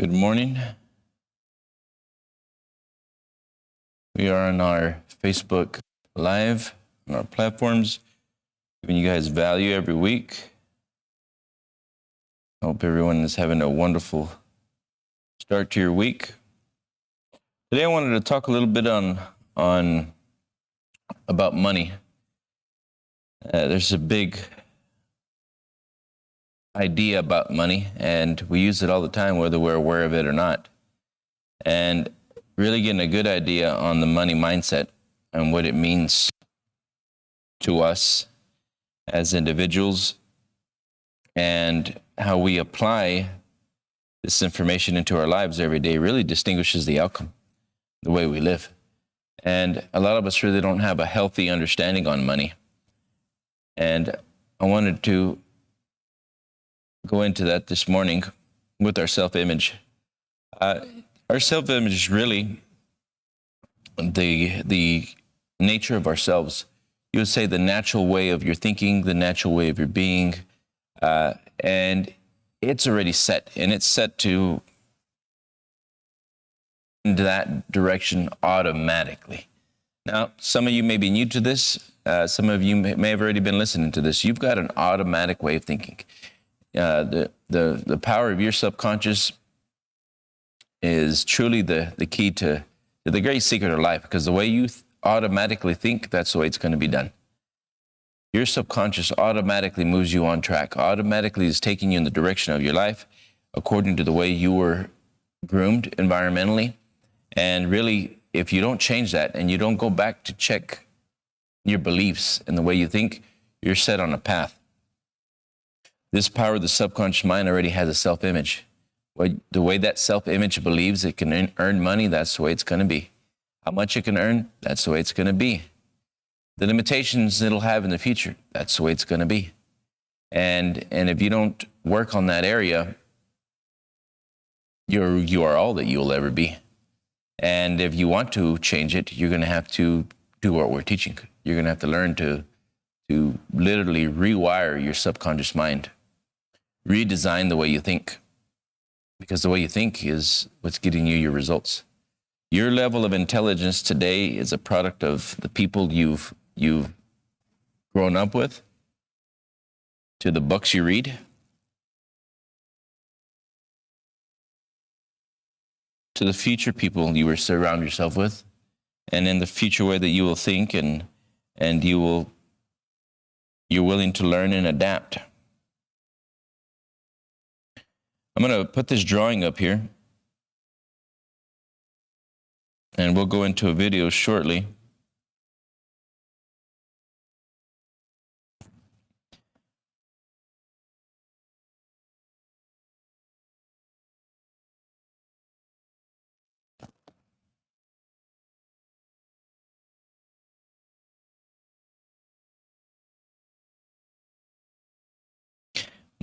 Good morning. We are on our Facebook Live, on our platforms, giving you guys value every week. I hope everyone is having a wonderful start to your week. Today I wanted to talk a little bit on about money. There's a big idea about money, and we use it all the time, whether we're aware of it or not. And really getting a good idea on the money mindset and what it means to us as individuals and how we apply this information into our lives every day really distinguishes the outcome, the way we live. And a lot of us really don't have a healthy understanding on money. And I wanted to go into that this morning with our self-image. Our self-image is really the nature of ourselves. You would say the natural way of your thinking, the natural way of your being, and it's already set, and it's set to in that direction automatically. Now, some of you may be new to this. Some of you may have already been listening to this. You've got an automatic way of thinking. The power of your subconscious is truly the key to the great secret of life, because the way you automatically think, that's the way it's going to be done. Your subconscious automatically moves you on track, automatically is taking you in the direction of your life according to the way you were groomed environmentally. And really, if you don't change that and you don't go back to check your beliefs and the way you think, you're set on a path. This power of the subconscious mind already has a self-image. The way that self-image believes it can earn money, that's the way it's going to be. How much it can earn, that's the way it's going to be. The limitations it'll have in the future, that's the way it's going to be. And if you don't work on that area, you are all that you'll ever be. And if you want to change it, you're going to have to do what we're teaching. You're going to have to learn to literally rewire your subconscious mind, redesign the way you think, because the way you think is what's getting you your results. Your level of intelligence today is a product of the people you've grown up with, to the books you read, to the future people you will surround yourself with, and in the future way that you will think and you're willing to learn and adapt. I'm going to put this drawing up here, and we'll go into a video shortly.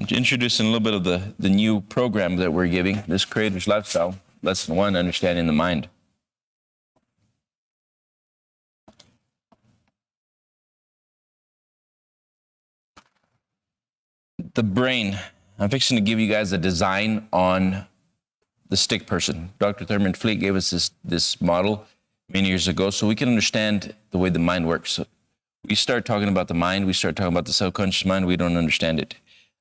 Introducing a little bit of the new program that we're giving, this Creator's Lifestyle, Lesson 1, Understanding the Mind. The brain. I'm fixing to give you guys a design on the stick person. Dr. Thurman Fleet gave us this model many years ago so we can understand the way the mind works. So we start talking about the mind, we start talking about the subconscious mind, we don't understand it,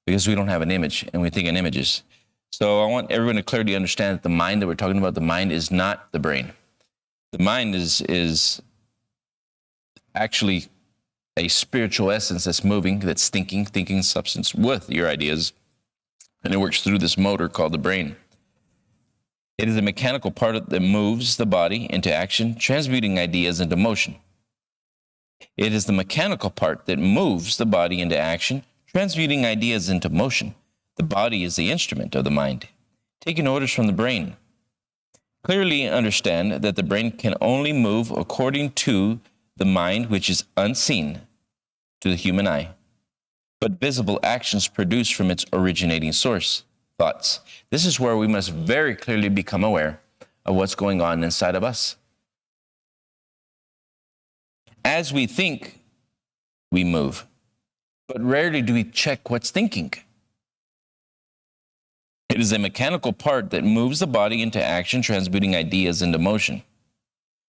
because we don't have an image, and we think in images. So I want everyone to clearly understand that the mind that we're talking about, the mind is not the brain. The mind is actually a spiritual essence that's moving, that's thinking substance with your ideas, and it works through this motor called the brain. It is a mechanical part that moves the body into action, transmuting ideas into motion. It is the mechanical part that moves the body into action, transmuting ideas into motion. The body is the instrument of the mind, taking orders from the brain. Clearly understand that the brain can only move according to the mind, which is unseen to the human eye, but visible actions produced from its originating source, thoughts. This is where we must very clearly become aware of what's going on inside of us. As we think, we move. But rarely do we check what's thinking. It is a mechanical part that moves the body into action, transmuting ideas into motion.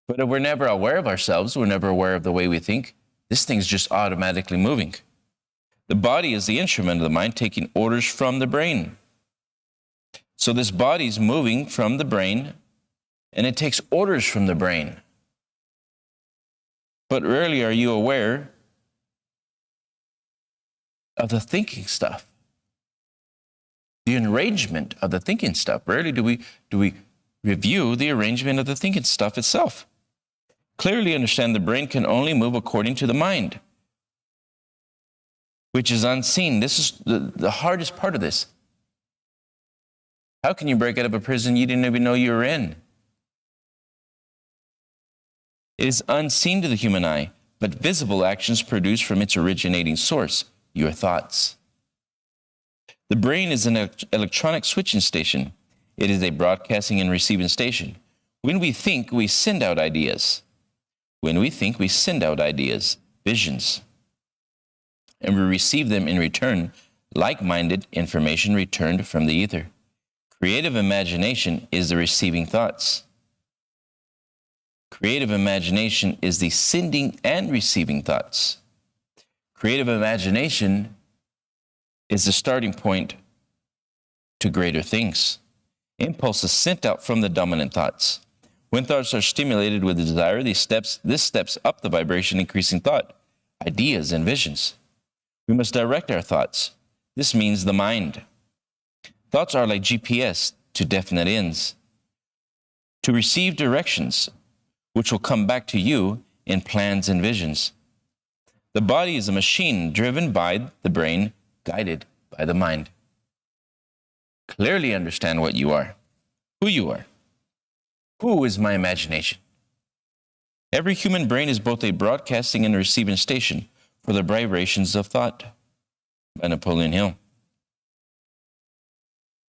But if we're never aware of ourselves, we're never aware of the way we think, this thing's just automatically moving. The body is the instrument of the mind, taking orders from the brain. So this body's moving from the brain, and it takes orders from the brain. But rarely are you aware of the thinking stuff, the arrangement of the thinking stuff. Rarely do we review the arrangement of the thinking stuff itself. Clearly understand the brain can only move according to the mind, which is unseen. This is the hardest part of this. How can you break out of a prison you didn't even know you were in? It is unseen to the human eye, but visible actions produced from its originating source, your thoughts. The brain is an electronic switching station. It is a broadcasting and receiving station. When we think, we send out ideas. When we think, we send out ideas, visions, and we receive them in return, like-minded information returned from the ether. Creative imagination is the receiving thoughts. Creative imagination is the sending and receiving thoughts. Creative imagination is the starting point to greater things. Impulses sent out from the dominant thoughts. When thoughts are stimulated with desire, this steps up the vibration, increasing thought, ideas, and visions. We must direct our thoughts. This means the mind. Thoughts are like GPS to definite ends, to receive directions, which will come back to you in plans and visions. The body is a machine driven by the brain, guided by the mind. Clearly understand what you are, who you are. Who is my imagination? Every human brain is both a broadcasting and receiving station for the vibrations of thought, by Napoleon Hill.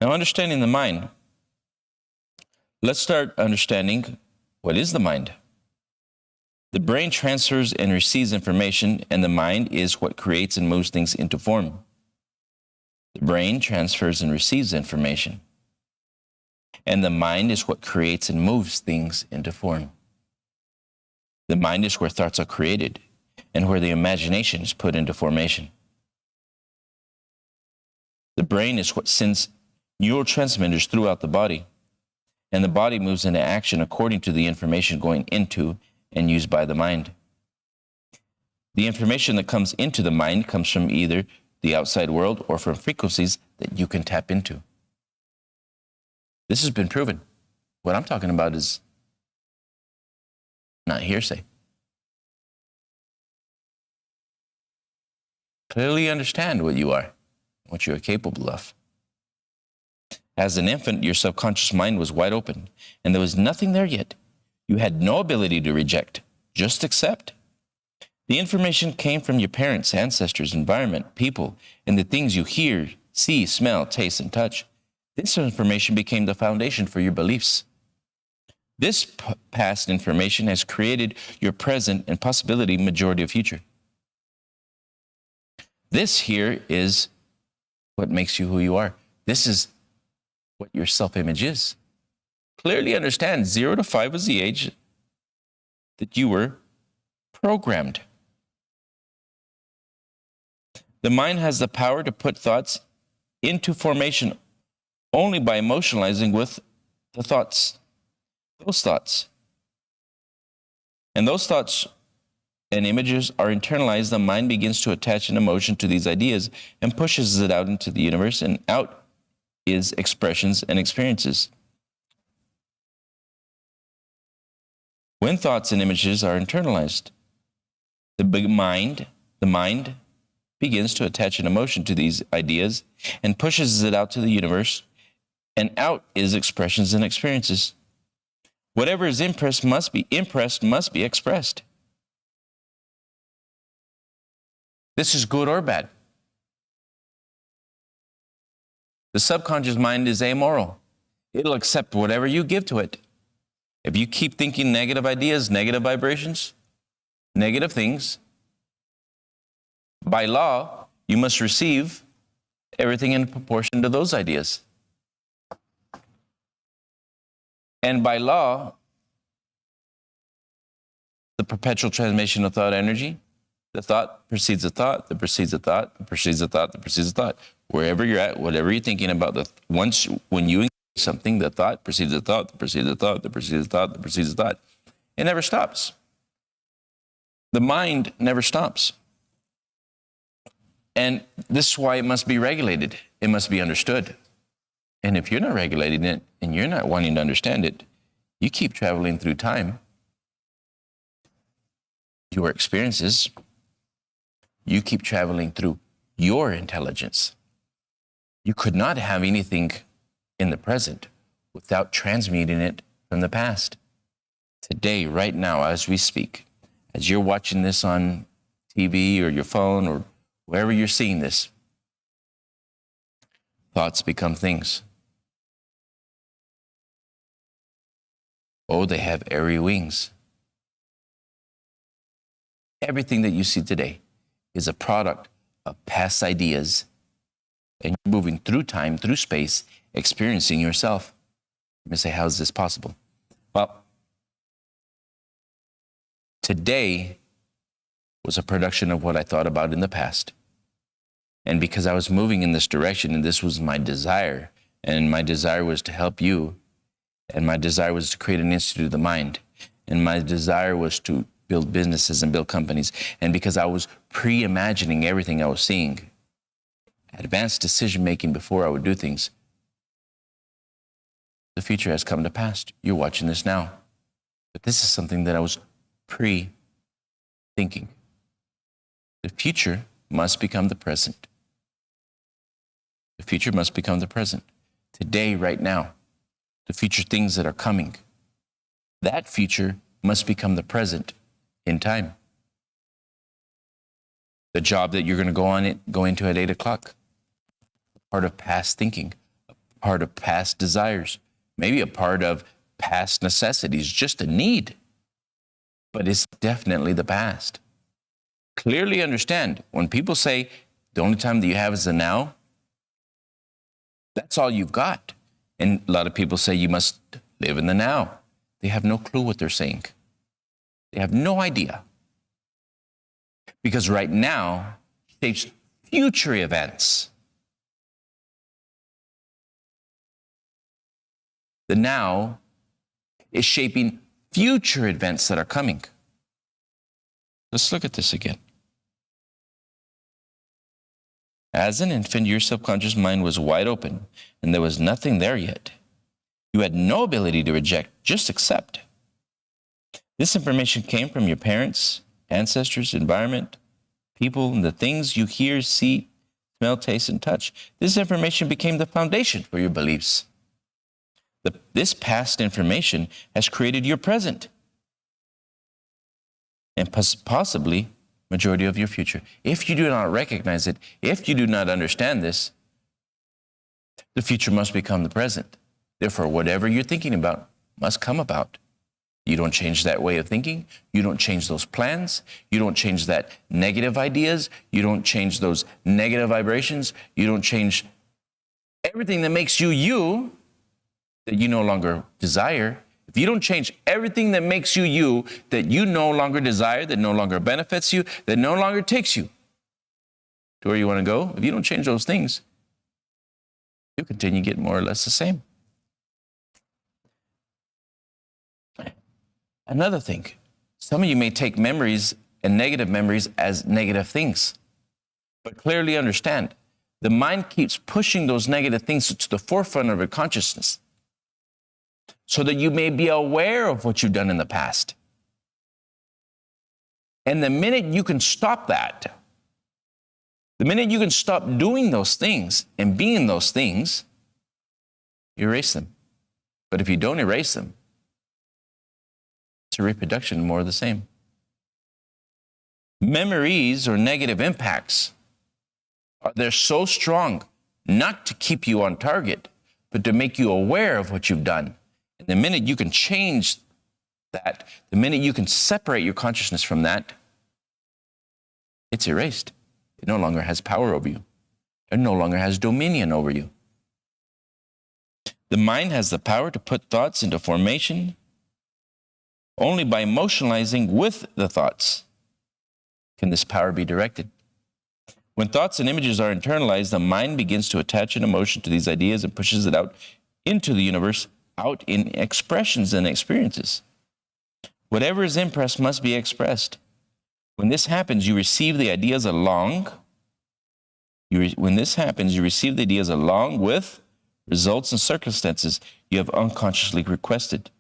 Now, understanding the mind, let's start understanding what is the mind. The brain transfers and receives information, and the mind is what creates and moves things into form. The brain transfers and receives information, and the mind is what creates and moves things into form. The mind is where thoughts are created and where the imagination is put into formation. The brain is what sends neurotransmitters throughout the body, and the body moves into action according to the information going into and used by the mind. The information that comes into the mind comes from either the outside world or from frequencies that you can tap into. This has been proven. What I'm talking about is not hearsay. Clearly understand what you are, what you are capable of. As an infant, your subconscious mind was wide open, and there was nothing there yet. You had no ability to reject, just accept. The information came from your parents, ancestors, environment, people, and the things you hear, see, smell, taste, and touch. This information became the foundation for your beliefs. This past information has created your present and possibility majority of future. This here is what makes you who you are. This is what your self-image is. Clearly understand 0 to 5 was the age that you were programmed. The mind has the power to put thoughts into formation only by emotionalizing with the thoughts, those thoughts. And those thoughts and images are internalized. The mind begins to attach an emotion to these ideas and pushes it out into the universe, and out is expressions and experiences. When thoughts and images are internalized, the mind begins to attach an emotion to these ideas and pushes it out to the universe, and out is expressions and experiences. Whatever is impressed must be expressed. This is good or bad. The subconscious mind is amoral. It'll accept whatever you give to it. If you keep thinking negative ideas, negative vibrations, negative things, by law, you must receive everything in proportion to those ideas. And by law, the perpetual transmission of thought energy, the thought precedes a thought, that precedes a thought, that precedes a thought, that precedes a thought. Wherever you're at, whatever you're thinking about, when you engage something, the thought precedes a thought, that precedes a thought, that precedes a thought, that precedes a thought. It never stops. The mind never stops. And this is why it must be regulated. It must be understood. And if you're not regulating it and you're not wanting to understand it, you keep traveling through time, your experiences, you keep traveling through your intelligence. You could not have anything in the present without transmuting it from the past. Today, right now, as we speak, as you're watching this on TV or your phone or wherever you're seeing this, thoughts become things. Oh, they have airy wings. Everything that you see today is a product of past ideas, and you're moving through time, through space, experiencing yourself. You may say, how is this possible? Well, today was a production of what I thought about in the past. And because I was moving in this direction, and this was my desire, and my desire was to help you, and my desire was to create an institute of the mind, and my desire was to build businesses and build companies. And because I was pre-imagining everything I was seeing, advanced decision-making before I would do things, the future has come to pass. You're watching this now. But this is something that I was pre-thinking. The future must become the present. The future must become the present. Today, right now, the future things that are coming, that future must become the present in time. The job that you're going to go into at 8 o'clock, part of past thinking, a part of past desires, maybe a part of past necessities, just a need, but it's definitely the past. Clearly understand, when people say the only time that you have is the now, that's all you've got. And a lot of people say you must live in the now. They have no clue what they're saying. They have no idea. Because right now shapes future events. The now is shaping future events that are coming. Let's look at this again. As an infant, your subconscious mind was wide open, and there was nothing there yet. You had no ability to reject, just accept. This information came from your parents, ancestors, environment, people, and the things you hear, see, smell, taste, and touch. This information became the foundation for your beliefs. This past information has created your present, and possibly majority of your future. If you do not recognize it, if you do not understand this, the future must become the present. Therefore, whatever you're thinking about must come about. You don't change that way of thinking. You don't change those plans. You don't change that negative ideas. You don't change those negative vibrations. You don't change everything that makes you you that you no longer desire. If you don't change everything that makes you you, that you no longer desire, that no longer benefits you, that no longer takes you to where you want to go, if you don't change those things, you'll continue to get more or less the same. Another thing, some of you may take memories and negative memories as negative things, but clearly understand, the mind keeps pushing those negative things to the forefront of your consciousness, so that you may be aware of what you've done in the past. And the minute you can stop that, the minute you can stop doing those things and being those things, you erase them. But if you don't erase them, it's a reproduction more of the same. Memories or negative impacts, they're so strong, not to keep you on target, but to make you aware of what you've done. And the minute you can change that, the minute you can separate your consciousness from that, it's erased. It no longer has power over you. It no longer has dominion over you. The mind has the power to put thoughts into formation. Only by emotionalizing with the thoughts can this power be directed. When thoughts and images are internalized, the mind begins to attach an emotion to these ideas and pushes it out into the universe, out in expressions and experiences. Whatever is impressed must be expressed. When this happens, you receive the ideas along. When this happens, you receive the ideas along with results and circumstances you have unconsciously requested.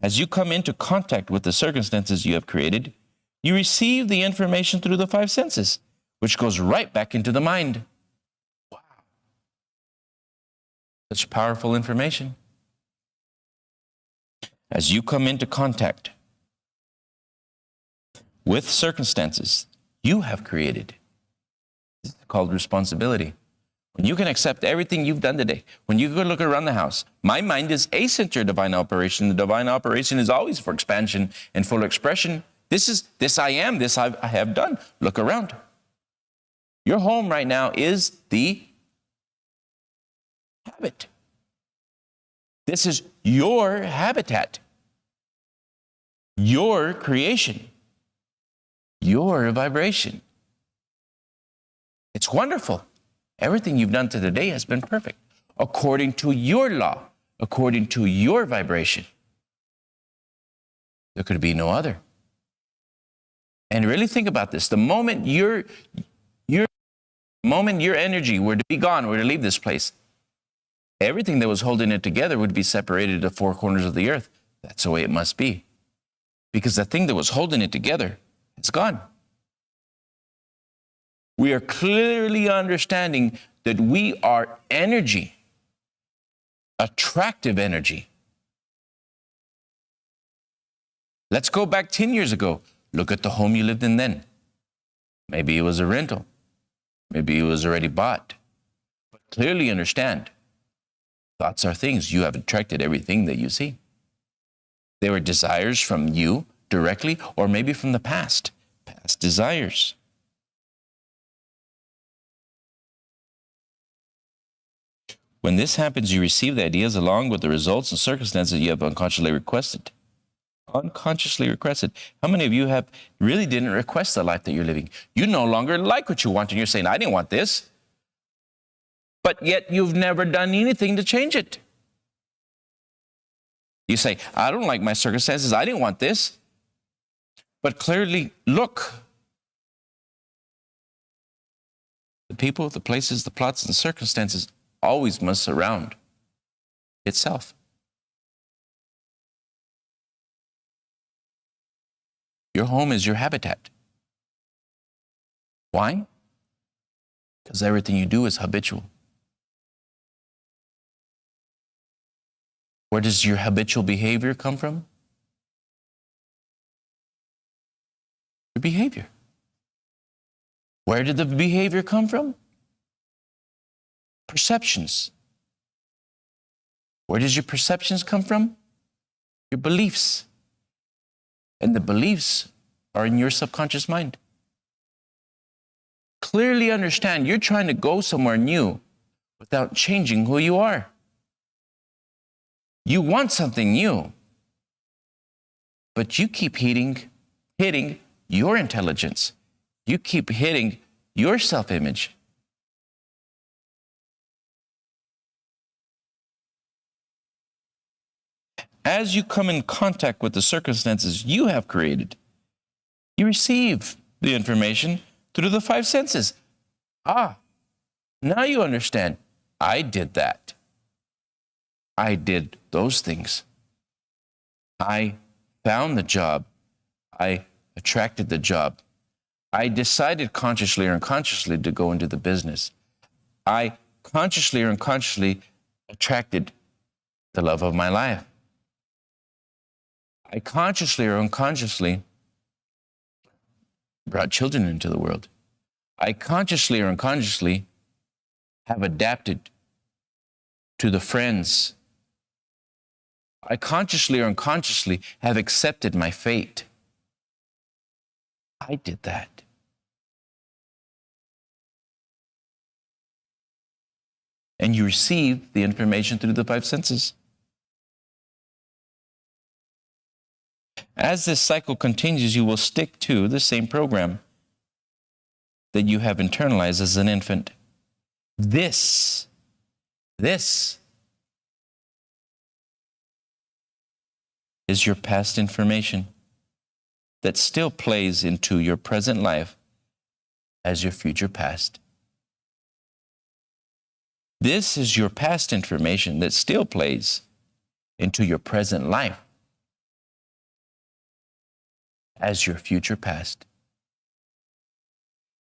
As you come into contact with the circumstances you have created, you receive the information through the five senses, which goes right back into the mind. Wow. Such powerful information. As you come into contact with circumstances you have created, this is called responsibility. When you can accept everything you've done today, when you go look around the house, my mind is a center of divine operation. The divine operation is always for expansion and full expression. This I am, this I have done. Look around. Your home right now is the habit. This is your habitat, your creation, your vibration. It's wonderful. Everything you've done to today has been perfect, according to your law, according to your vibration. There could be no other. And really think about this. The moment your energy were to be gone, were to leave this place, everything that was holding it together would be separated to four corners of the earth. That's the way it must be. Because the thing that was holding it together is gone. We are clearly understanding that we are energy, attractive energy. Let's go back 10 years ago. Look at the home you lived in then. Maybe it was a rental. Maybe it was already bought. But clearly understand, thoughts are things. You have attracted everything that you see. They were desires from you directly, or maybe from the past desires. When this happens, you receive the ideas along with the results and circumstances you have unconsciously requested. Unconsciously requested. How many of you have really didn't request the life that you're living? You no longer like what you want, and you're saying, I didn't want this. But yet you've never done anything to change it. You say, I don't like my circumstances. I didn't want this. But clearly, look. The people, the places, the plots, and the circumstances always must surround itself. Your home is your habitat. Why? Because everything you do is habitual. Where does your habitual behavior come from? Your behavior. Where did the behavior come from? Perceptions. Where does your perceptions come from? Your beliefs. And the beliefs are in your subconscious mind. Clearly understand you're trying to go somewhere new without changing who you are. You want something new, but you keep hitting your intelligence. You keep hitting your self-image. As you come in contact with the circumstances you have created, you receive the information through the five senses. Ah, now you understand. I did that. I did those things. I found the job. I attracted the job. I decided consciously or unconsciously to go into the business. I consciously or unconsciously attracted the love of my life. I consciously or unconsciously brought children into the world. I consciously or unconsciously have adapted to the friends. I consciously or unconsciously have accepted my fate. I did that. And you receive the information through the five senses. As this cycle continues, you will stick to the same program that you have internalized as an infant. This is your past information that still plays into your present life as your future past. This is your past information that still plays into your present life as your future past.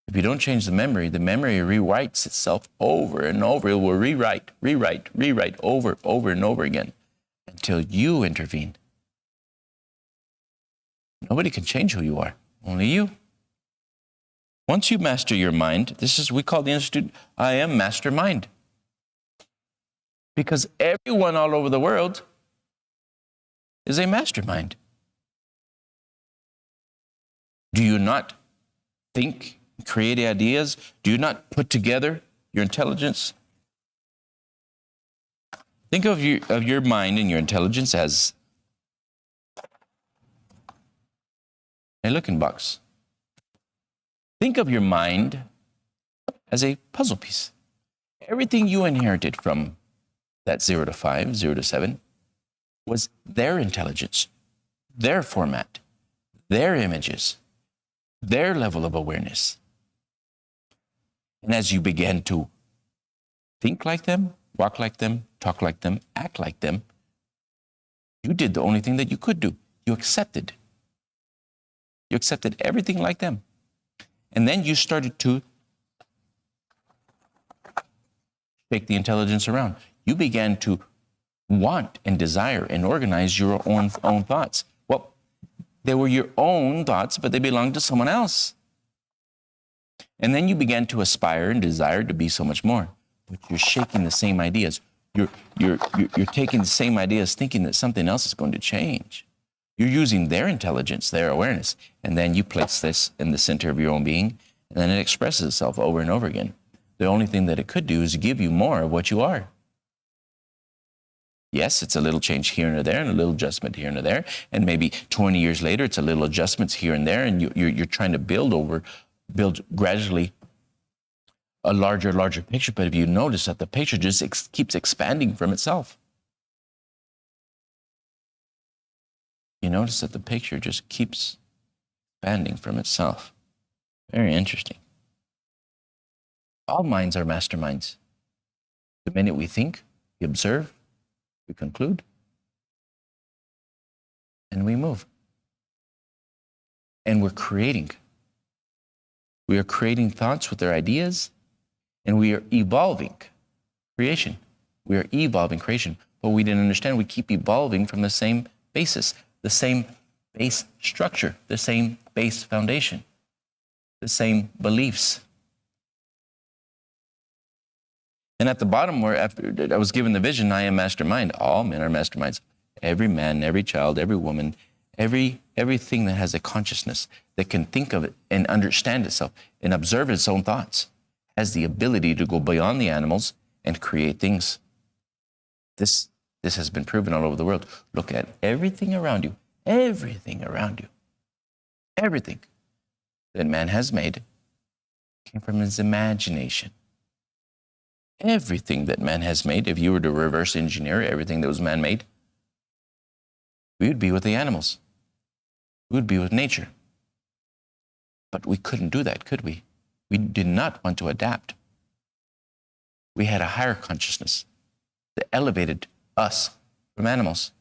If you don't change the memory rewrites itself over and over. It will rewrite over and over again until you intervene. Nobody can change who you are, only you. Once you master your mind, we call the Institute, I Am Mastermind. Because everyone all over the world is a mastermind. Do you not think, create ideas? Do you not put together your intelligence? Think of your mind and your intelligence as a looking box. Think of your mind as a puzzle piece. Everything you inherited from that 0 to 5, 0 to 7, was their intelligence, their format, their images, their level of awareness. And as you began to think like them, walk like them, talk like them, act like them, you did the only thing that you could do. You accepted. You accepted everything like them. And then you started to shake the intelligence around. You began to want and desire and organize your own thoughts. Well, they were your own thoughts, but they belonged to someone else. And then you began to aspire and desire to be so much more. But you're shaking the same ideas. You're taking the same ideas, thinking that something else is going to change. You're using their intelligence, their awareness, and then you place this in the center of your own being, and then it expresses itself over and over again. The only thing that it could do is give you more of what you are. Yes, it's a little change here and there, and a little adjustment here and there, and maybe 20 years later, it's a little adjustments here and there, and you're trying to build gradually a larger picture. But if you notice that the picture just keeps expanding from itself, you notice that the picture just keeps expanding from itself. Very interesting. All minds are masterminds. The minute we think, we observe, we conclude, and we move. And we're creating. We are creating thoughts with our ideas, and we are evolving creation. We are evolving creation. But we didn't understand we keep evolving from the same basis, the same base structure, the same base foundation, the same beliefs. And at the bottom, where after I was given the vision, I am mastermind. All men are masterminds. Every man, every child, every woman, everything that has a consciousness that can think of it and understand itself and observe its own thoughts has the ability to go beyond the animals and create things. This has been proven all over the world. Look at everything around you, everything that man has made came from his imagination. Everything that man has made, if you were to reverse engineer everything that was man-made, we would be with the animals. We would be with nature. But we couldn't do that, could we? We did not want to adapt. We had a higher consciousness that elevated us from animals.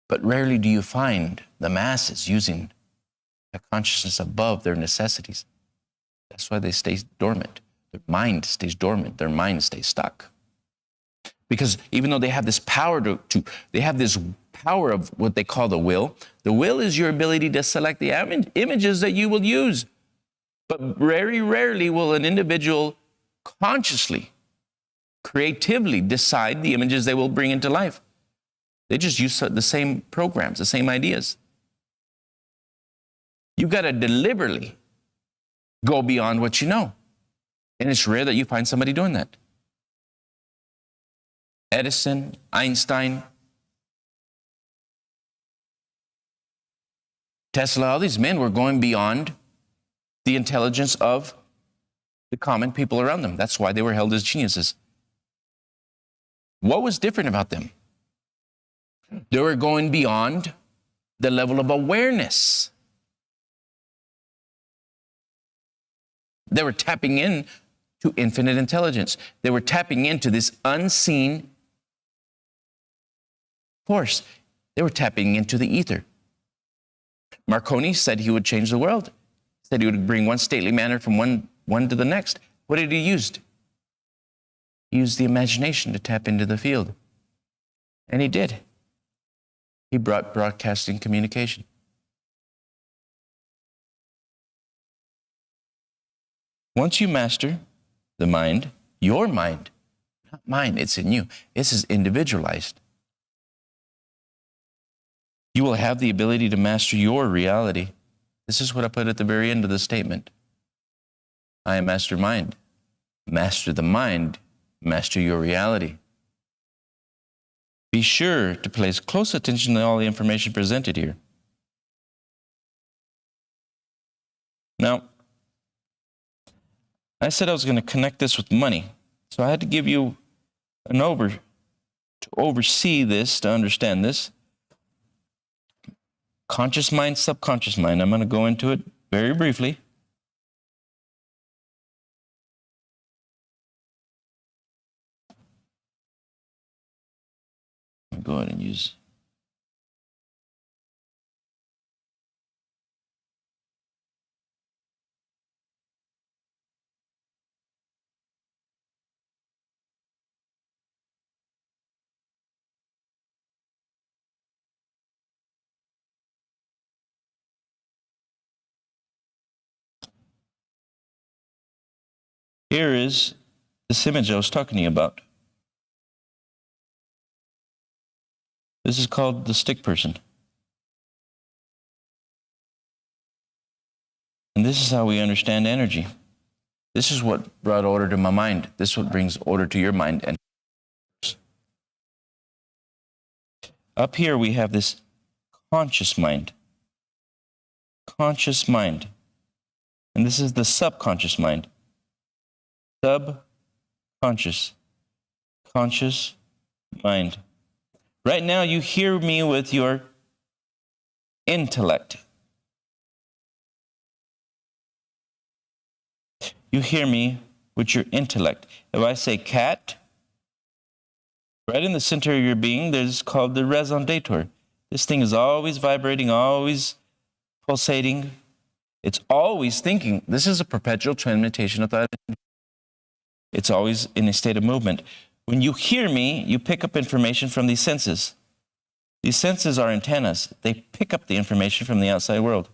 But rarely do you find the masses using a consciousness above their necessities. That's why they stay dormant. Their mind stays dormant. Their mind stays stuck. Because even though they have this power they have this power of what they call the will is your ability to select the images that you will use. But very rarely will an individual consciously, creatively decide the images they will bring into life. They just use the same programs, the same ideas. You've got to deliberately go beyond what you know. And it's rare that you find somebody doing that. Edison, Einstein, Tesla, all these men were going beyond the intelligence of the common people around them. That's why they were held as geniuses. What was different about them? They were going beyond the level of awareness. They were tapping in to infinite intelligence. They were tapping into this unseen force. They were tapping into the ether. Marconi said he would change the world. He said he would bring one stately manner from one to the next. What did he use? He used the imagination to tap into the field. And he did. He brought broadcasting communication. Once you master the mind, your mind, not mine, it's in you. This is individualized. You will have the ability to master your reality. This is what I put at the very end of the statement. I am master mind. Master the mind. Master your reality. Be sure to place close attention to all the information presented here. Now, I said I was going to connect this with money. So I had to give you to oversee this, to understand this. Conscious mind, subconscious mind. I'm going to go into it very briefly. I'll go ahead and use. Here is this image I was talking to you about. This is called the stick person. And this is how we understand energy. This is what brought order to my mind. This is what brings order to your mind. And up here we have this conscious mind. Conscious mind. And this is the subconscious mind. Subconscious. Conscious mind. Right now you hear me with your intellect. You hear me with your intellect. If I say cat, right in the center of your being, there's called the raison d'etre. This thing is always vibrating, always pulsating. It's always thinking. This is a perpetual transmutation of thought. It's always in a state of movement. When you hear me, you pick up information from these senses. These senses are antennas. They pick up the information from the outside world.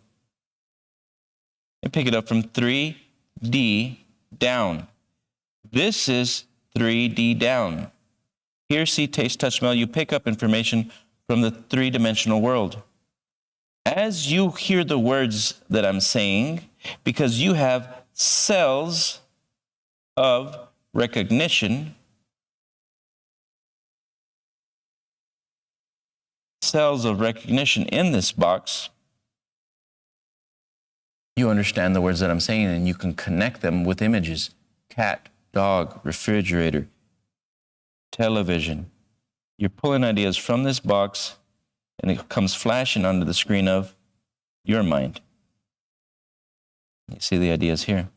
They pick it up from 3D down. This is 3D down. Hear, see, taste, touch, smell. You pick up information from the three-dimensional world. As you hear the words that I'm saying, because you have cells of recognition, cells of recognition in this box, you understand the words that I'm saying, and you can connect them with images. Cat, dog, refrigerator, television. You're pulling ideas from this box, and it comes flashing onto the screen of your mind. You see the ideas here.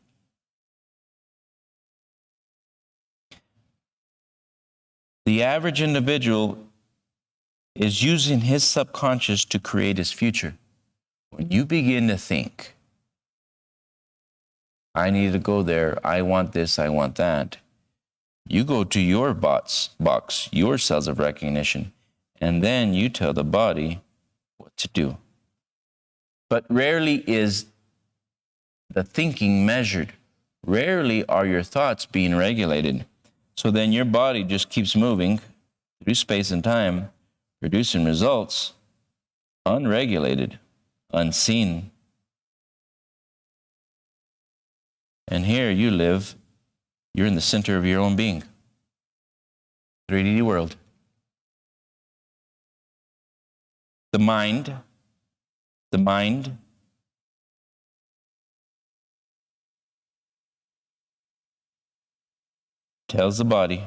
The average individual is using his subconscious to create his future. When you begin to think, I need to go there, I want this, I want that, you go to your box, your cells of recognition, and then you tell the body what to do. But rarely is the thinking measured. Rarely are your thoughts being regulated. So then your body just keeps moving through space and time, producing results unregulated, unseen. And here you live, you're in the center of your own being. 3D world. The mind tells the body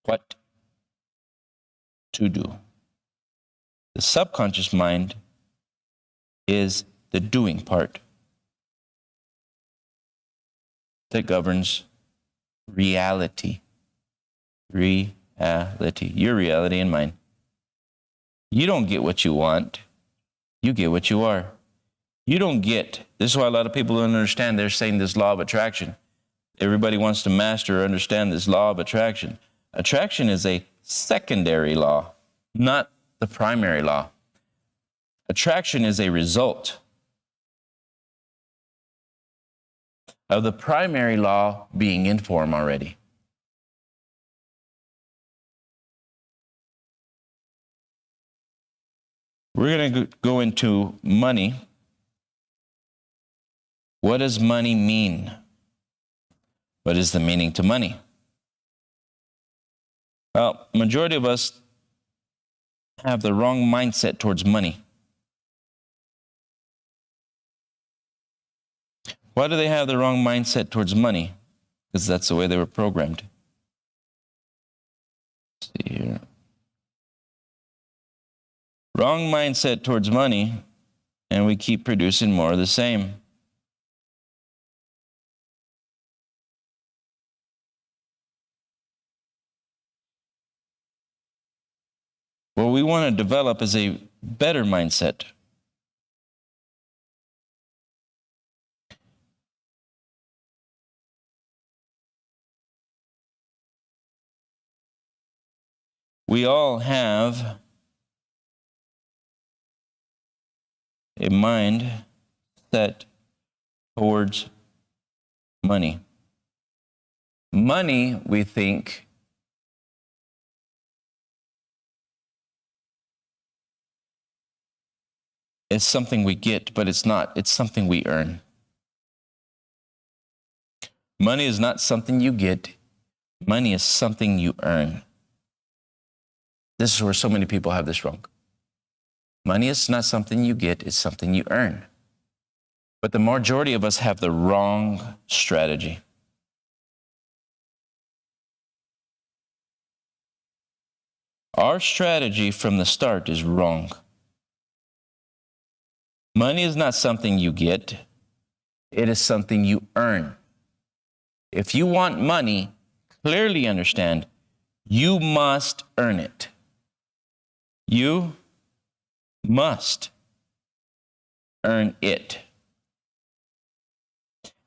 what to do. The subconscious mind is the doing part that governs reality. Reality. Your reality and mine. You don't get what you want. You get what you are. You don't get, this is why a lot of people don't understand. They're saying this law of attraction. Everybody wants to master or understand this law of attraction. Attraction is a secondary law, not the primary law. Attraction is a result of the primary law being in form already. We're going to go into money. What does money mean? What is the meaning to money? Well, majority of us have the wrong mindset towards money. Why do they have the wrong mindset towards money? Because that's the way they were programmed. Let's see here. Wrong mindset towards money, and we keep producing more of the same. What we want to develop is a better mindset. We all have a mind set towards money. Money, we think, is something we get, but it's not. It's something we earn. Money is not something you get. Money is something you earn. This is where so many people have this wrong. Money is not something you get, it's something you earn. But the majority of us have the wrong strategy. Our strategy from the start is wrong. Money is not something you get, it is something you earn. If you want money, clearly understand, you must earn it. You must earn it.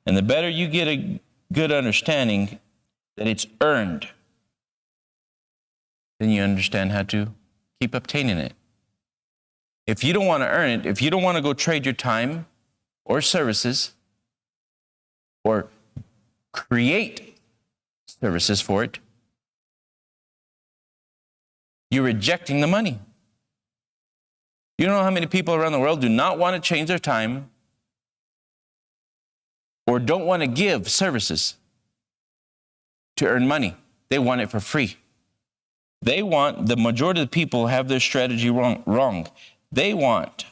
And the better you get a good understanding that it's earned, then you understand how to keep obtaining it. If you don't want to earn it, if you don't want to go trade your time or services or create services for it, you're rejecting the money. You know how many people around the world do not want to change their time or don't want to give services to earn money. They want it for free. The majority of the people have their strategy wrong. They want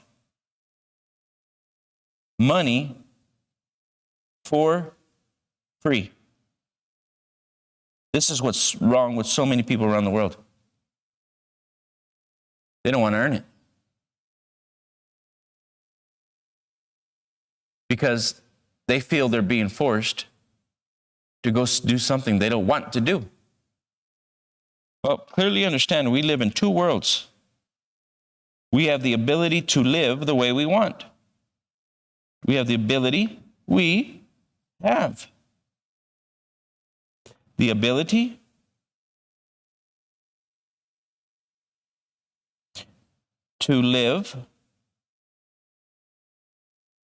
money for free. This is what's wrong with so many people around the world. They don't want to earn it. Because they feel they're being forced to go do something they don't want to do. Well, clearly understand we live in two worlds. We have the ability to live the way we want. We have the ability, we have the ability to live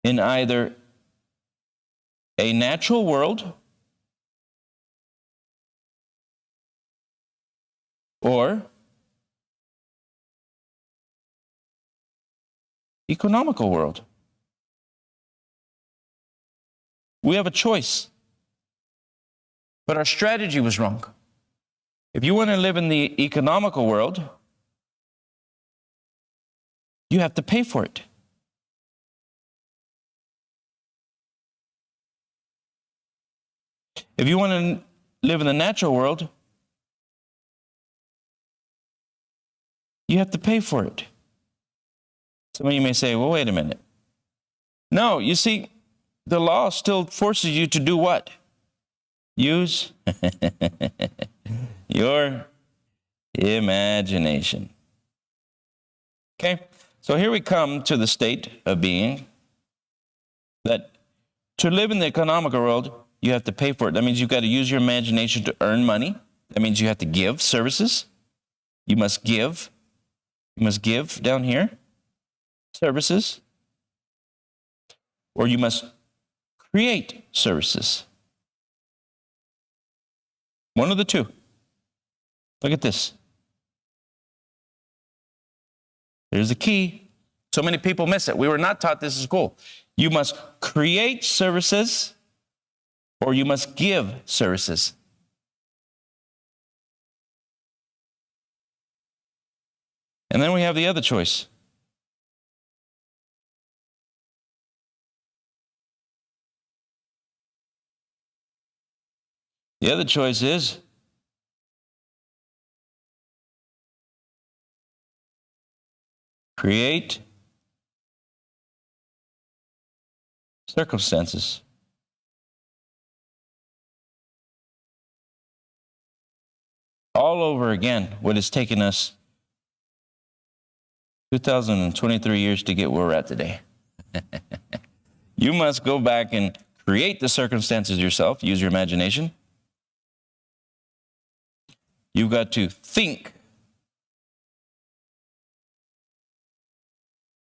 in either a natural world or economical world. We have a choice. But our strategy was wrong. If you want to live in the economical world, you have to pay for it. If you want to live in the natural world, you have to pay for it. Some of you may say, well, wait a minute. No, you see, the law still forces you to do what? Use your imagination. Okay, so here we come to the state of being that to live in the economical world, you have to pay for it. That means you've got to use your imagination to earn money. That means you have to give services. You must give. You must give down here services. Or you must create services. One of the two. Look at this. There's the key. So many people miss it. We were not taught this in school. You must create services or you must give services. And then we have the other choice. The other choice is create circumstances. All over again, what has taken us 2023 years to get where we're at today. You must go back and create the circumstances yourself, use your imagination. You've got to think,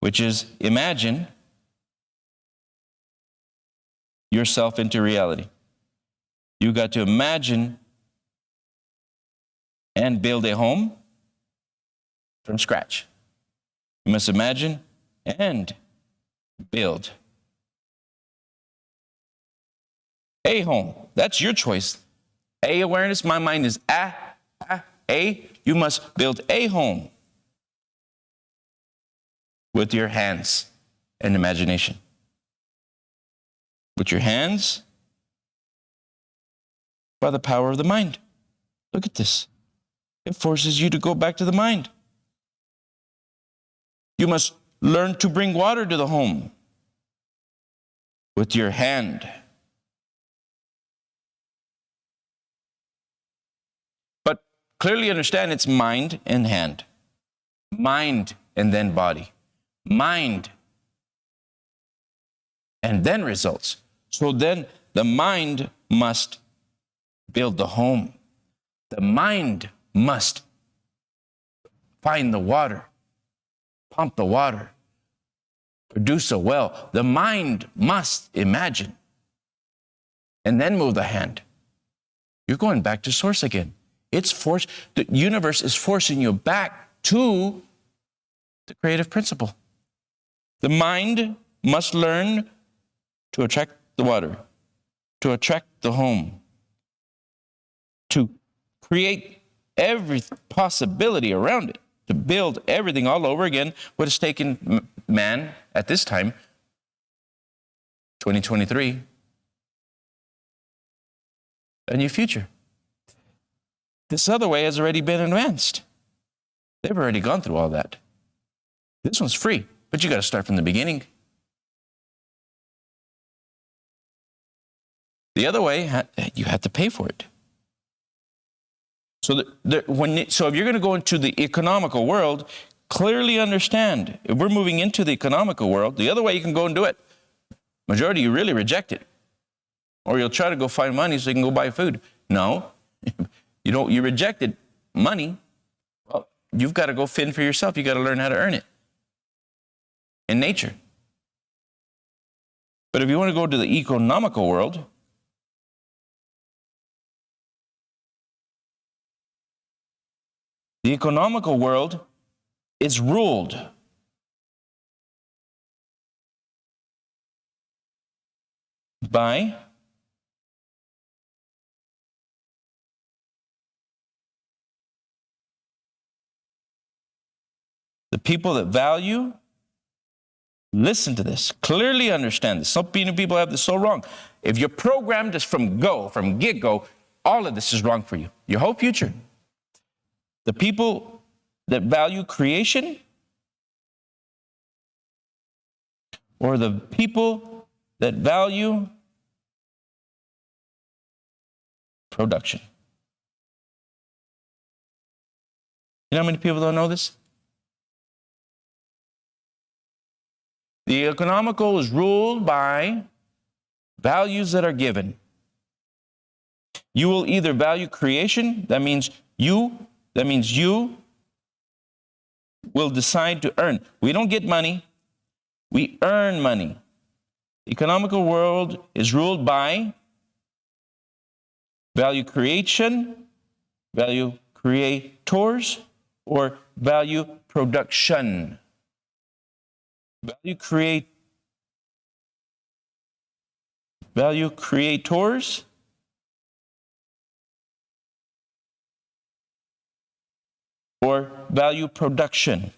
which is imagine yourself into reality. You've got to imagine and build a home from scratch. You must imagine and build a home. That's your choice. A, awareness. My mind is A. You must build a home with your hands and imagination. With your hands, by the power of the mind. Look at this. It forces you to go back to the mind. You must learn to bring water to the home with your hand. But clearly understand it's mind and hand. Mind and then body. Mind and then results. So then the mind must build the home. The mind must find the water, pump the water, produce a well. The mind must imagine and then move the hand. You're going back to source again. It's force. The universe is forcing you back to the creative principle. The mind must learn to attract the water, to attract the home, to create every possibility around it, to build everything all over again. What has taken man at this time, 2023, a new future. This other way has already been advanced. They've already gone through all that. This one's free, but you got to start from the beginning. The other way, you have to pay for it. So if you're going to go into the economical world, clearly understand, if we're moving into the economical world, the other way you can go and do it, majority you really reject it. Or you'll try to go find money so you can go buy food. No, you rejected money. Well, you've got to go fend for yourself. You've got to learn how to earn it in nature. But if you want to go to the economical world, the economical world is ruled by people that value, listen to this, clearly understand this. Some people have this so wrong. If you're programmed just from get-go, all of this is wrong for you. Your whole future. The people that value creation, or the people that value production. You know how many people don't know this? The economical is ruled by values that are given. You will either value creation, that means you will decide to earn. We don't get money, we earn money. The economical world is ruled by value creation, value creators, or value production. Value creators, or value production.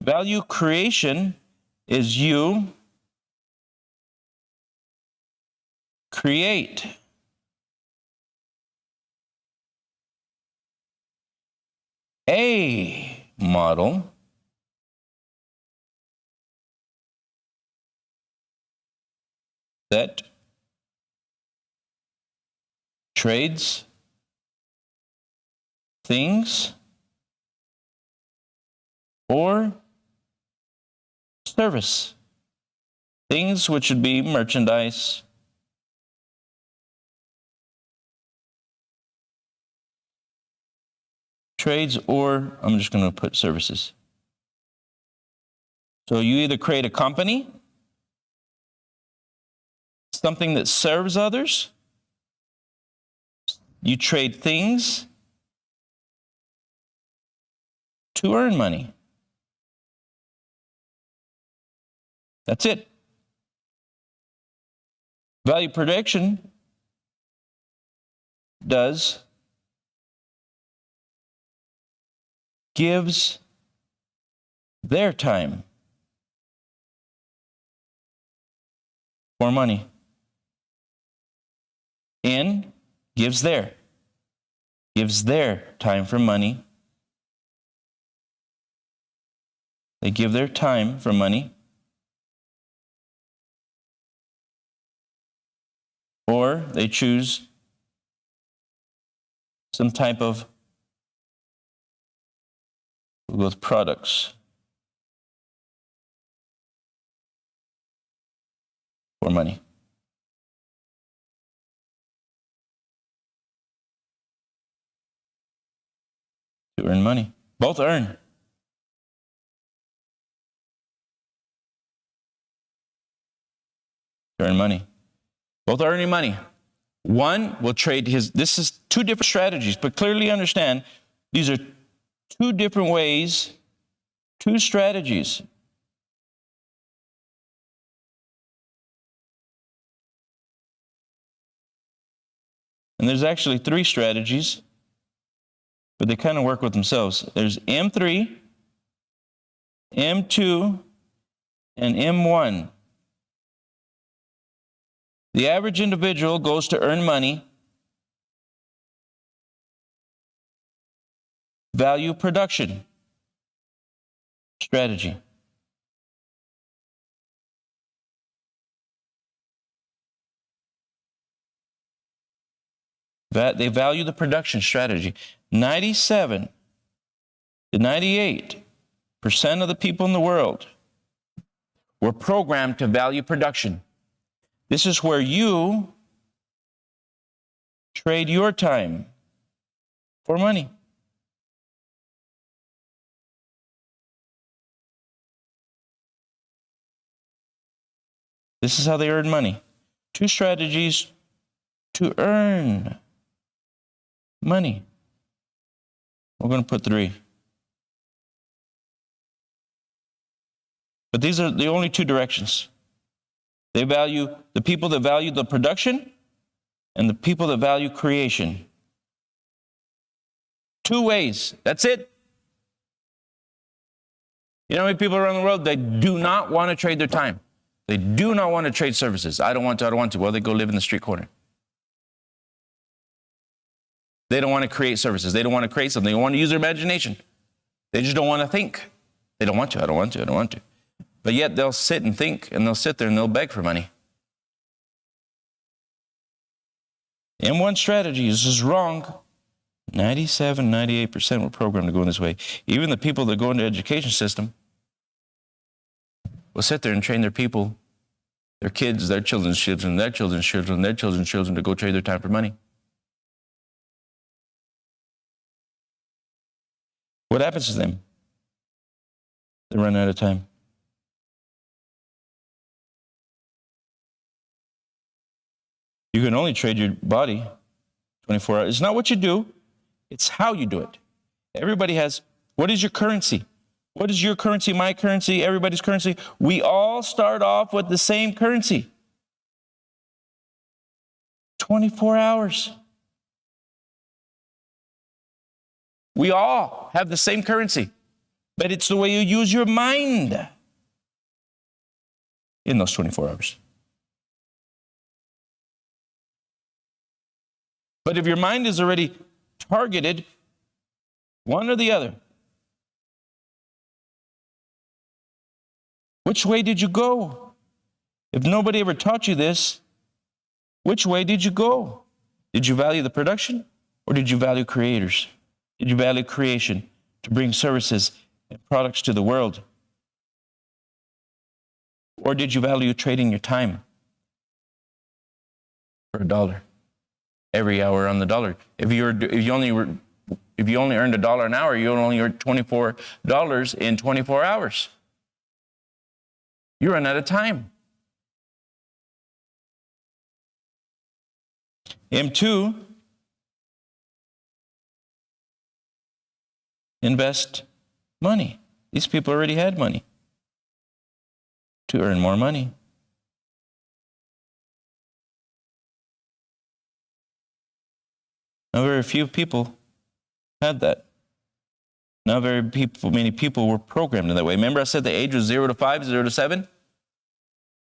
Value creation is you create a model that trades things or service. Things which would be merchandise, trades, or I'm just going to put services. So you either create a company, something that serves others, you trade things to earn money. That's it. Value production gives their time for money. In gives their time for money. They give their time for money. Or they choose some type of, with products for money. To earn money. Both earn. To earn money. Both are earning money. One will trade this is two different strategies, but clearly understand these are two different ways, two strategies. And there's actually three strategies, but they kind of work with themselves. There's M3, M2, and M1. The average individual goes to earn money, value production strategy. They value the production strategy. 97 to 98% of the people in the world were programmed to value production. This is where you trade your time for money. This is how they earn money. Two strategies to earn money. We're going to put three. But these are the only two directions. They value the people that value the production and the people that value creation. Two ways. That's it. You know how many people around the world, they do not want to trade their time. They do not want to trade services. I don't want to. Well, they go live in the street corner. They don't want to create services. They don't want to create something. They don't want to use their imagination. They just don't want to think. They don't want to. I don't want to. But yet they'll sit and think, and they'll sit there and they'll beg for money. M1 strategy is just wrong. 97, 98% were programmed to go in this way. Even the people that go into the education system will sit there and train their people, their kids, their children's children, their children's children, their children's children to go trade their time for money. What happens to them? They run out of time. You can only trade your body 24 hours. It's not what you do, it's how you do it. Everybody has, what is your currency? What is your currency, my currency, everybody's currency? We all start off with the same currency. 24 hours. We all have the same currency, but it's the way you use your mind in those 24 hours. But if your mind is already targeted, one or the other, which way did you go? If nobody ever taught you this, which way did you go? Did you value the production, or did you value creators? Did you value creation to bring services and products to the world? Or did you value trading your time for $1? Every hour on the dollar. If you only earned $1 an hour, you only earned $24 in 24 hours. You run out of time. M2, invest money. These people already had money to earn more money. Now, very few people had that. Not many people were programmed in that way. Remember I said the age was 0 to 5, 0 to 7?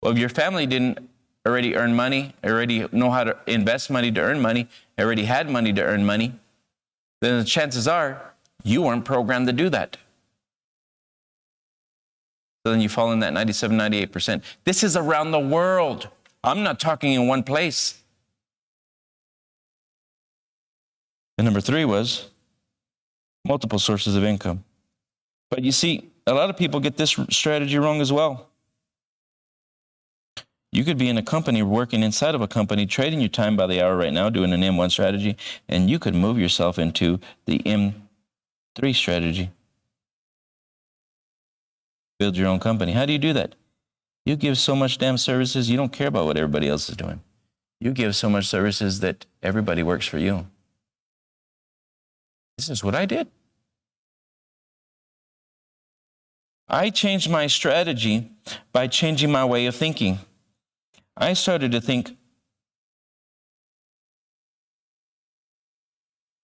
Well, if your family didn't already earn money, already know how to invest money to earn money, already had money to earn money, then the chances are you weren't programmed to do that. So then you fall in that 97, 98%. This is around the world. I'm not talking in one place. And number 3 was multiple sources of income. But you see, a lot of people get this strategy wrong as well. You could be in a company, working inside of a company, trading your time by the hour right now, doing an M1 strategy, and you could move yourself into the M3 strategy. Build your own company. How do you do that? You give so much damn services, you don't care about what everybody else is doing. You give so much services that everybody works for you. This is what I did. I changed my strategy by changing my way of thinking. I started to think,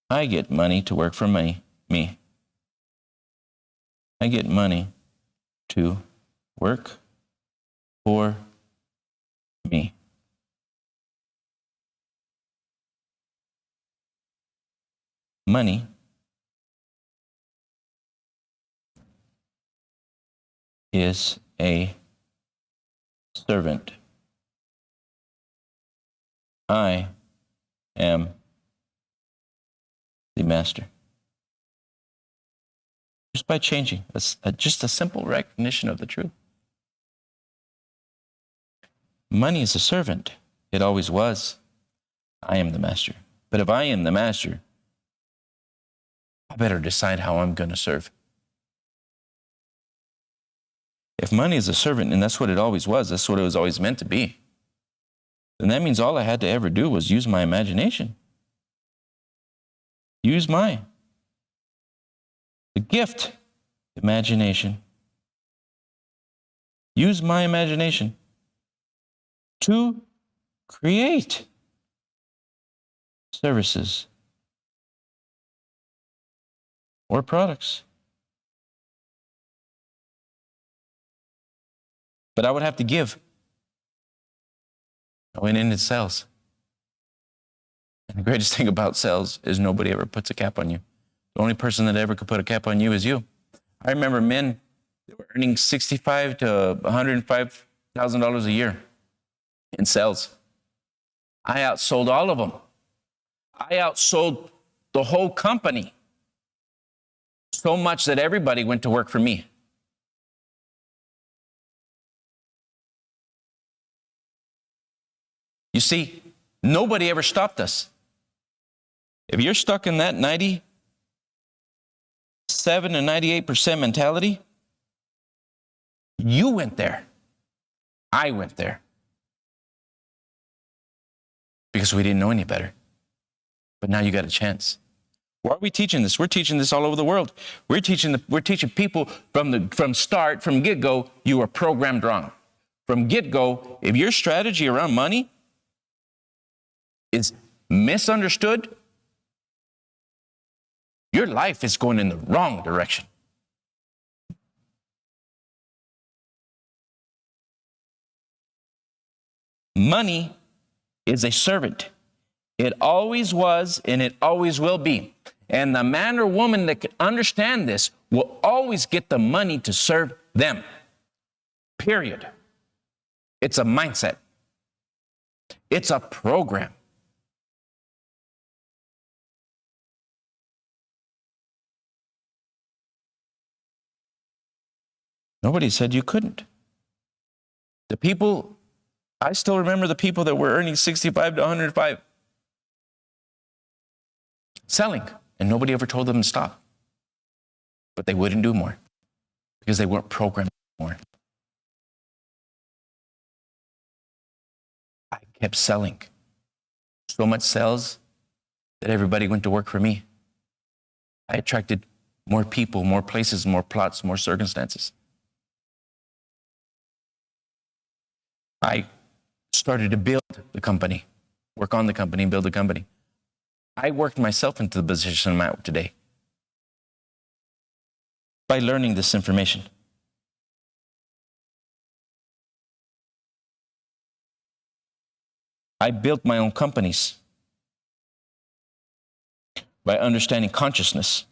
I get money to work for me. I get money to work for me. Money is a servant. I am the master. Just by changing, just a simple recognition of the truth. Money is a servant. It always was. I am the master. But if I am the master, I better decide how I'm going to serve. If money is a servant, and that's what it always was, that's what it was always meant to be, then that means all I had to ever do was use my imagination. Use the gift, imagination. Use my imagination to create services or products. But I would have to give. I went into sales. And the greatest thing about sales is nobody ever puts a cap on you. The only person that ever could put a cap on you is you. I remember men that were earning $65,000 to $105,000 a year in sales. I outsold all of them. I outsold the whole company so much that everybody went to work for me. You see, nobody ever stopped us. If you're stuck in that 97 to 98% mentality, you went there. I went there. Because we didn't know any better. But now you got a chance. Why are we teaching this? We're teaching this all over the world. We're teaching people from start, from get-go, you are programmed wrong. From get-go, if your strategy around money is misunderstood, your life is going in the wrong direction. Money is a servant. It always was and it always will be. And the man or woman that can understand this will always get the money to serve them. Period. It's a mindset. It's a program. Nobody said you couldn't. I still remember the people that were earning 65 to 105 selling, and nobody ever told them to stop. But they wouldn't do more because they weren't programmed more. I kept selling. So much sales that everybody went to work for me. I attracted more people, more places, more plots, more circumstances. I started to build the company, work on the company, build the company. I worked myself into the position I'm at today by learning this information. I built my own companies by understanding consciousness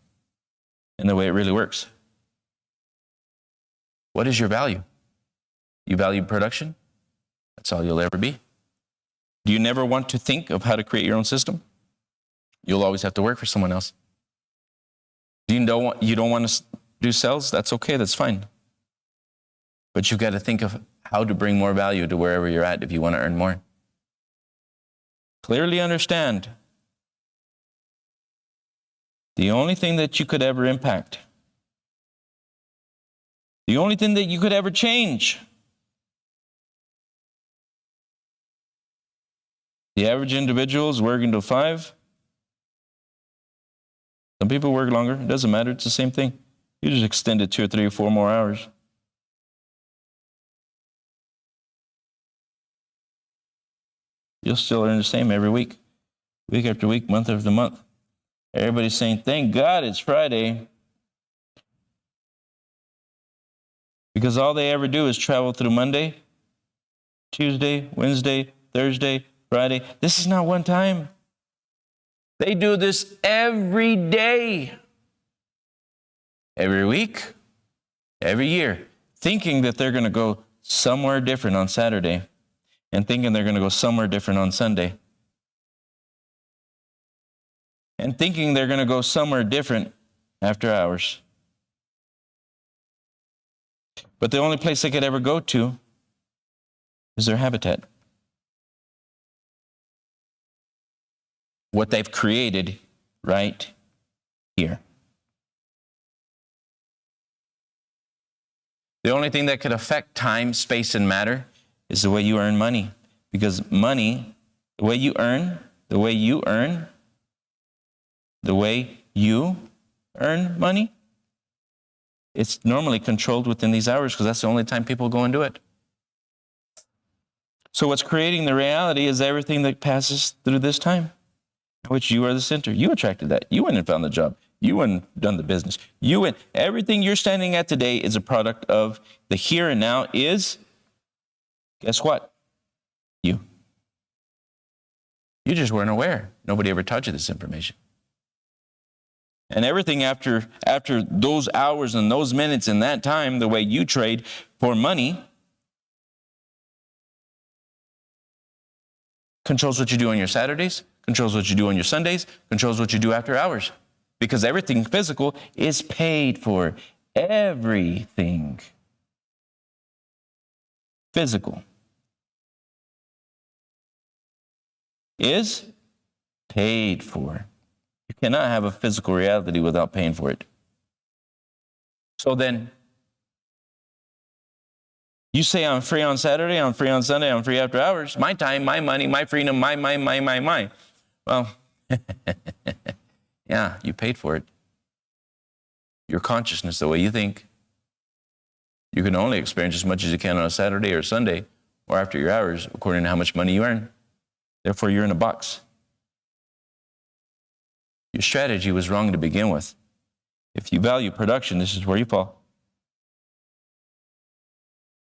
and the way it really works. What is your value? You value production? That's all you'll ever be. Do you never want to think of how to create your own system? You'll always have to work for someone else. You don't want to do sales? That's okay, that's fine. But you've got to think of how to bring more value to wherever you're at if you want to earn more. Clearly understand the only thing that you could ever impact, the only thing that you could ever change, the average individual is working till 5. Some people work longer. It doesn't matter. It's the same thing. You just extend it 2 or 3 or 4 more hours. You'll still earn the same every week after week, month after month. Everybody's saying, thank God it's Friday. Because all they ever do is travel through Monday, Tuesday, Wednesday, Thursday, Friday. This is not one time. They do this every day, every week, every year, thinking that they're going to go somewhere different on Saturday and thinking they're going to go somewhere different on Sunday and thinking they're going to go somewhere different after hours. But the only place they could ever go to is their habitat. What they've created right here. The only thing that could affect time, space, and matter is the way you earn money. Because money, the way you earn money, it's normally controlled within these hours because that's the only time people go and do it. So what's creating the reality is everything that passes through this time, which you are the center. You attracted that. You went and found the job. You went and done the business. Everything you're standing at today is a product of the here and now is Guess what? You just weren't aware. Nobody ever taught you this information. And everything after those hours and those minutes and that time, the way you trade for money, controls what you do on your Saturdays, controls what you do on your Sundays, controls what you do after hours. Because everything physical is paid for. Everything physical is paid for. You cannot have a physical reality without paying for it. So then, you say, I'm free on Saturday, I'm free on Sunday, I'm free after hours. My time, my money, my freedom, my. Well, yeah, you paid for it. Your consciousness, the way you think. You can only experience as much as you can on a Saturday or Sunday or after your hours, according to how much money you earn. Therefore, you're in a box. Your strategy was wrong to begin with. If you value production, this is where you fall.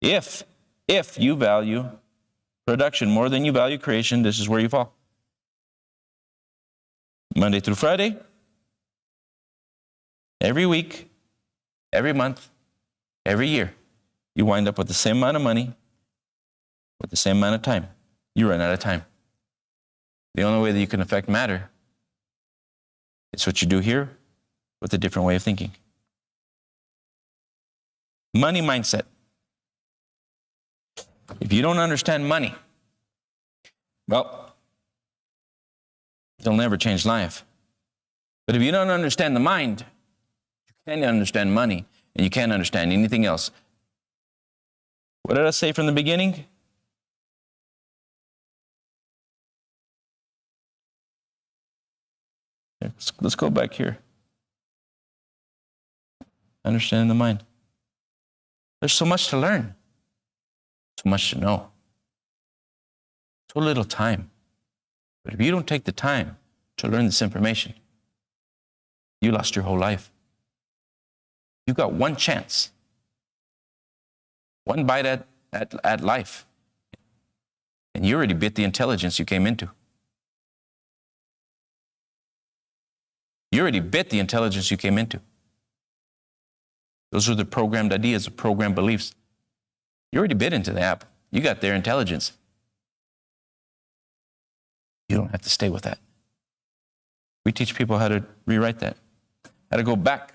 If you value production more than you value creation, this is where you fall. Monday through Friday, every week, every month, every year, you wind up with the same amount of money, with the same amount of time. You run out of time. The only way that you can affect matter is what you do here with a different way of thinking. Money mindset. If you don't understand money, well, you'll never change life. But if you don't understand the mind, you can't understand money, and you can't understand anything else. What did I say from the beginning? Let's go back here. Understanding the mind. There's so much to learn. So much to know. So little time. But if you don't take the time to learn this information, you lost your whole life. You got one chance. One bite at life. And you already bit the intelligence you came into. You already bit the intelligence you came into. Those are the programmed ideas, the programmed beliefs. You already bit into the app. You got their intelligence. You don't have to stay with that. We teach people how to rewrite that, how to go back.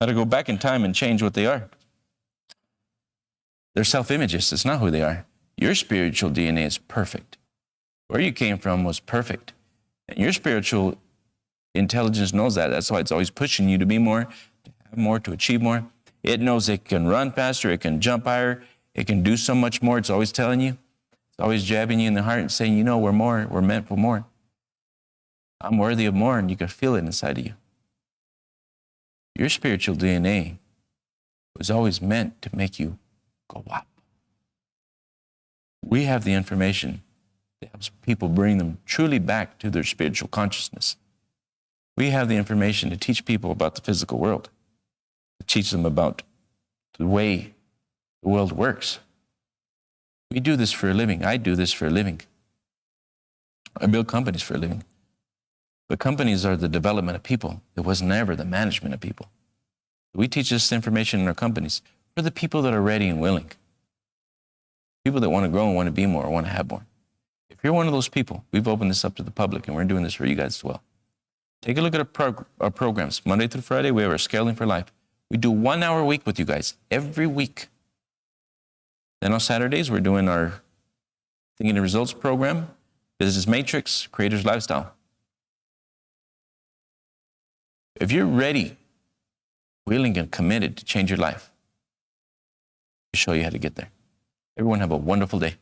How to go back in time and change what they are. They're self-images. It's not who they are. Your spiritual DNA is perfect. Where you came from was perfect. And your spiritual intelligence knows that. That's why it's always pushing you to be more, to have more, to achieve more. It knows it can run faster, it can jump higher, it can do so much more. It's always telling you. It's always jabbing you in the heart and saying, you know, we're more, we're meant for more. I'm worthy of more, and you can feel it inside of you. Your spiritual DNA was always meant to make you go up. We have the information that helps people bring them truly back to their spiritual consciousness. We have the information to teach people about the physical world, to teach them about the way the world works. We do this for a living. I do this for a living. I build companies for a living. But companies are the development of people. It was never the management of people. We teach this information in our companies for the people that are ready and willing. People that want to grow and want to be more, want to have more. If you're one of those people, we've opened this up to the public, and we're doing this for you guys as well. Take a look at our programs. Monday through Friday, we have our Scaling for Life. We do 1 hour a week with you guys, every week. Then on Saturdays, we're doing our Thinking the Results program, Business Matrix, Creator's Lifestyle. If you're ready, willing, and committed to change your life, we'll show you how to get there. Everyone have a wonderful day.